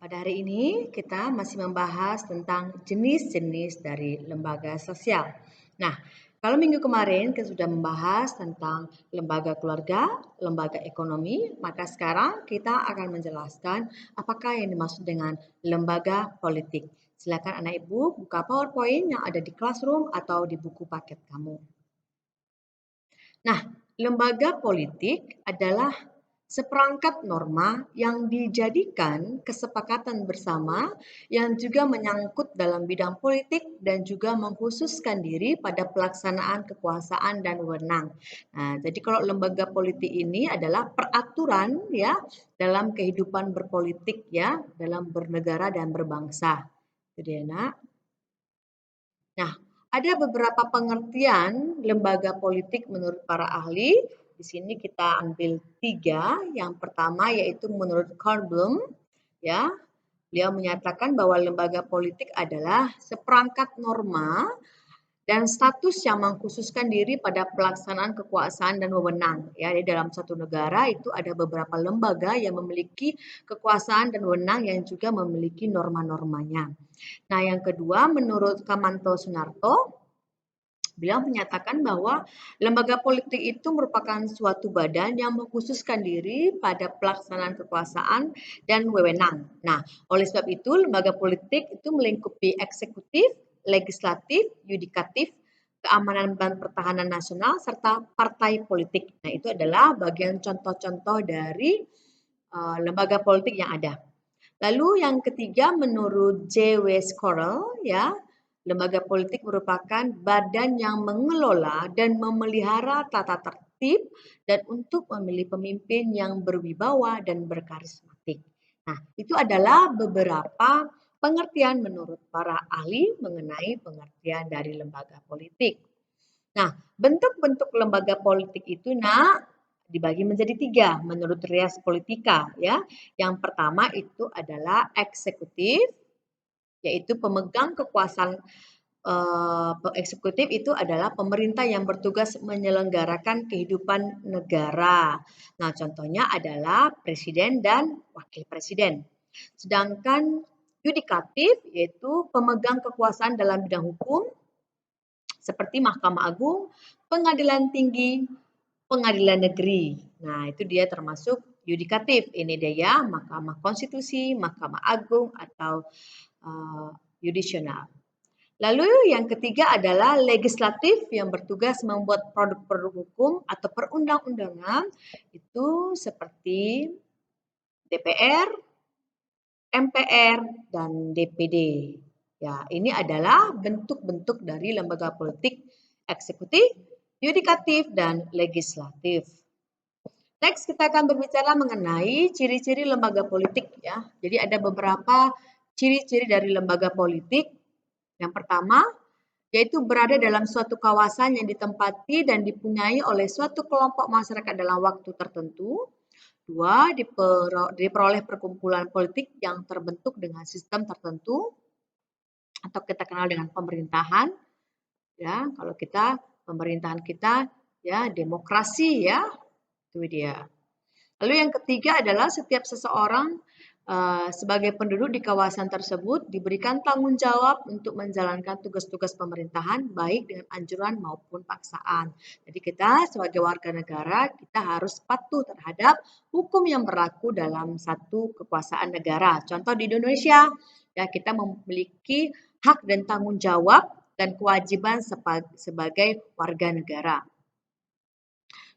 Pada hari ini kita masih membahas tentang jenis-jenis dari lembaga sosial. Nah, kalau minggu kemarin kita sudah membahas tentang lembaga keluarga, lembaga ekonomi, maka sekarang kita akan menjelaskan apakah yang dimaksud dengan lembaga politik. Silakan anak ibu buka PowerPoint yang ada di classroom atau di buku paket kamu. Nah, lembaga politik adalah seperangkat norma yang dijadikan kesepakatan bersama yang juga menyangkut dalam bidang politik dan juga mengkhususkan diri pada pelaksanaan kekuasaan dan wewenang. Nah, jadi kalau lembaga politik ini adalah peraturan ya dalam kehidupan berpolitik ya, dalam bernegara dan berbangsa. Jadi nak. Nah, ada beberapa pengertian lembaga politik menurut para ahli. Di sini kita ambil 3. Yang pertama yaitu menurut Kornblum, ya, beliau menyatakan bahwa lembaga politik adalah seperangkat norma dan status yang mengkhususkan diri pada pelaksanaan kekuasaan dan wewenang. Ya, di dalam satu negara itu ada beberapa lembaga yang memiliki kekuasaan dan wewenang yang juga memiliki norma-normanya. Nah, yang kedua menurut Kamanto Sunarto, beliau menyatakan bahwa lembaga politik itu merupakan suatu badan yang mengkhususkan diri pada pelaksanaan kekuasaan dan wewenang. Nah, oleh sebab itu lembaga politik itu melingkupi eksekutif, legislatif, yudikatif, keamanan dan pertahanan nasional, serta partai politik. Nah, itu adalah bagian contoh-contoh dari lembaga politik yang ada. Lalu yang ketiga menurut J.W. Scorrell, ya, lembaga politik merupakan badan yang mengelola dan memelihara tata tertib dan untuk memilih pemimpin yang berwibawa dan berkarismatik. Nah, itu adalah beberapa pengertian menurut para ahli mengenai pengertian dari lembaga politik. Nah, bentuk-bentuk lembaga politik itu dibagi menjadi 3 menurut Rias Politika ya. Yang pertama itu adalah eksekutif, yaitu pemegang kekuasaan eksekutif itu adalah pemerintah yang bertugas menyelenggarakan kehidupan negara. Nah, contohnya adalah presiden dan wakil presiden. Sedangkan yudikatif yaitu pemegang kekuasaan dalam bidang hukum seperti Mahkamah Agung, Pengadilan Tinggi, Pengadilan Negeri. Nah, itu dia termasuk yudikatif. Ini dia ya, Mahkamah Konstitusi, Mahkamah Agung atau yudisial. Lalu yang ketiga adalah legislatif yang bertugas membuat produk-produk hukum atau perundang-undangan itu seperti DPR, MPR, dan DPD. Ya, ini adalah bentuk-bentuk dari lembaga politik eksekutif, yudikatif, dan legislatif. Next, kita akan berbicara mengenai ciri-ciri lembaga politik ya. Jadi ada beberapa ciri-ciri dari lembaga politik. Yang pertama, yaitu berada dalam suatu kawasan yang ditempati dan dipunyai oleh suatu kelompok masyarakat dalam waktu tertentu. 2, diperoleh perkumpulan politik yang terbentuk dengan sistem tertentu atau kita kenal dengan pemerintahan. Ya, kalau kita pemerintahan kita ya demokrasi ya, itu dia. Lalu yang ketiga adalah setiap seseorang sebagai penduduk di kawasan tersebut diberikan tanggung jawab untuk menjalankan tugas-tugas pemerintahan baik dengan anjuran maupun paksaan. Jadi kita sebagai warga negara kita harus patuh terhadap hukum yang berlaku dalam satu kekuasaan negara. Contoh di Indonesia ya kita memiliki hak dan tanggung jawab dan kewajiban sebagai warga negara.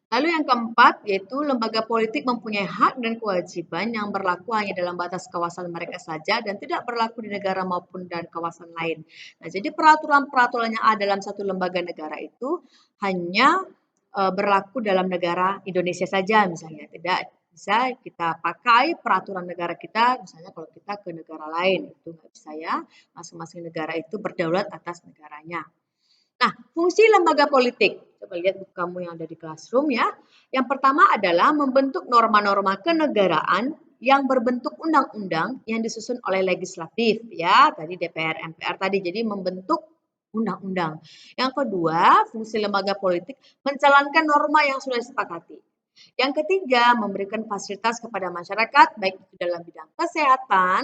Lalu yang keempat, yaitu lembaga politik mempunyai hak dan kewajiban yang berlaku hanya dalam batas kawasan mereka saja dan tidak berlaku di negara maupun dan kawasan lain. Nah, jadi peraturan-peraturan yang ada dalam satu lembaga negara itu hanya berlaku dalam negara Indonesia saja misalnya. Tidak bisa kita pakai peraturan negara kita misalnya kalau kita ke negara lain. Itu nggak bisa ya. Masing-masing negara itu berdaulat atas negaranya. Nah, fungsi lembaga politik. Coba lihat buku kamu yang ada di classroom ya. Yang pertama adalah membentuk norma-norma kenegaraan yang berbentuk undang-undang yang disusun oleh legislatif ya, tadi DPR, MPR tadi. Jadi membentuk undang-undang. Yang kedua, fungsi lembaga politik menjalankan norma yang sudah disepakati. Yang ketiga, memberikan fasilitas kepada masyarakat baik itu dalam bidang kesehatan,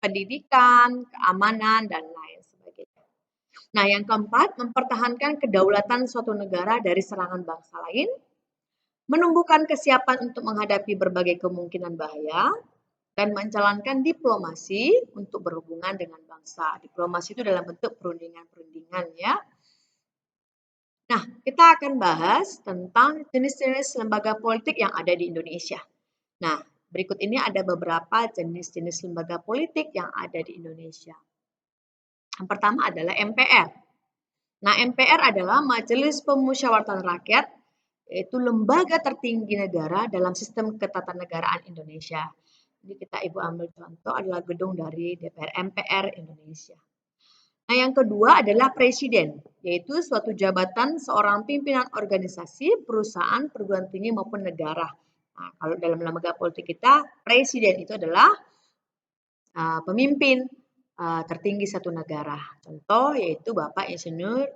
pendidikan, keamanan, dan lain sebagainya. Nah, yang keempat, mempertahankan kedaulatan suatu negara dari serangan bangsa lain, menumbuhkan kesiapan untuk menghadapi berbagai kemungkinan bahaya, dan menjalankan diplomasi untuk berhubungan dengan bangsa. Diplomasi itu dalam bentuk perundingan-perundingan ya. Nah, kita akan bahas tentang jenis-jenis lembaga politik yang ada di Indonesia. Nah, berikut ini ada beberapa jenis-jenis lembaga politik yang ada di Indonesia. Yang pertama adalah MPR. Nah, MPR adalah Majelis Pemusyawaratan Rakyat, yaitu lembaga tertinggi negara dalam sistem ketatanegaraan Indonesia. Jadi kita Ibu ambil contoh adalah gedung dari DPR MPR Indonesia. Nah, yang kedua adalah presiden, yaitu suatu jabatan seorang pimpinan organisasi, perusahaan, perguruan tinggi maupun negara. Nah, kalau dalam lembaga politik kita, presiden itu adalah pemimpin tertinggi satu negara. Contoh yaitu Bapak Insinyur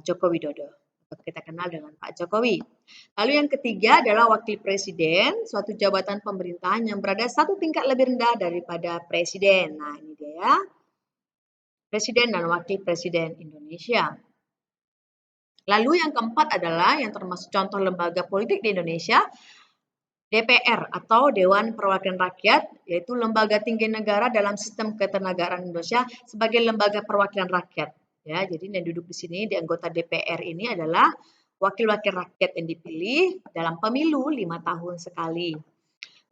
Joko Widodo, atau kita kenal dengan Pak Jokowi. Lalu yang ketiga adalah wakil presiden, suatu jabatan pemerintahan yang berada satu tingkat lebih rendah daripada presiden. Nah, ini dia ya. Presiden dan Wakil Presiden Indonesia. Lalu yang keempat adalah yang termasuk contoh lembaga politik di Indonesia, DPR atau Dewan Perwakilan Rakyat, yaitu lembaga tinggi negara dalam sistem ketenagaraan Indonesia sebagai lembaga perwakilan rakyat. Ya, jadi yang duduk di sini di anggota DPR ini adalah wakil-wakil rakyat yang dipilih dalam pemilu 5 tahun sekali.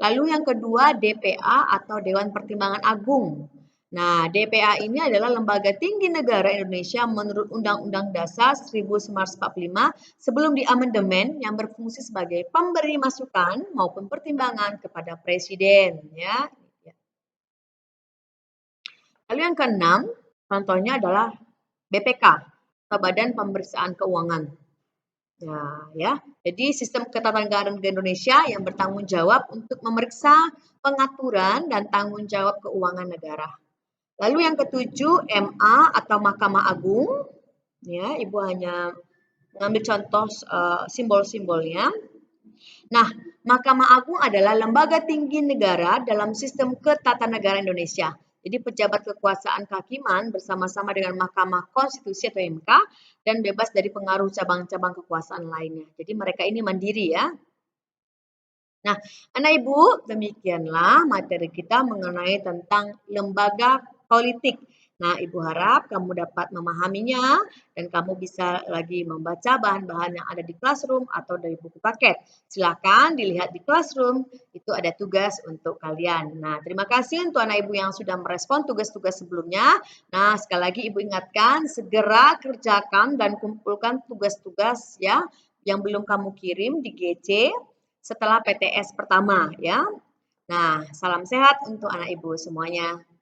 Lalu yang kedua DPA atau Dewan Pertimbangan Agung. Nah, DPA ini adalah lembaga tinggi negara Indonesia menurut Undang-Undang Dasar 1945 sebelum diamandemen yang berfungsi sebagai pemberi masukan maupun pertimbangan kepada presiden. Ya. Lalu yang keenam, contohnya adalah BPK atau Badan Pemeriksaan Keuangan. Nah, ya. Jadi sistem ketatanegaraan di Indonesia yang bertanggung jawab untuk memeriksa pengaturan dan tanggung jawab keuangan negara. Lalu yang ketujuh, MA atau Mahkamah Agung. Ya, Ibu hanya mengambil contoh simbol-simbolnya. Nah, Mahkamah Agung adalah lembaga tinggi negara dalam sistem ketatanegaraan Indonesia. Jadi pejabat kekuasaan kehakiman bersama-sama dengan Mahkamah Konstitusi atau MK dan bebas dari pengaruh cabang-cabang kekuasaan lainnya. Jadi mereka ini mandiri ya. Nah, anak ibu, demikianlah materi kita mengenai tentang lembaga politik. Nah, ibu harap kamu dapat memahaminya dan kamu bisa lagi membaca bahan-bahan yang ada di Classroom atau dari buku paket. Silakan dilihat di Classroom, itu ada tugas untuk kalian. Nah, terima kasih untuk anak ibu yang sudah merespon tugas-tugas sebelumnya. Nah, sekali lagi ibu ingatkan, segera kerjakan dan kumpulkan tugas-tugas ya yang belum kamu kirim di GC setelah PTS pertama ya. Nah, salam sehat untuk anak ibu semuanya.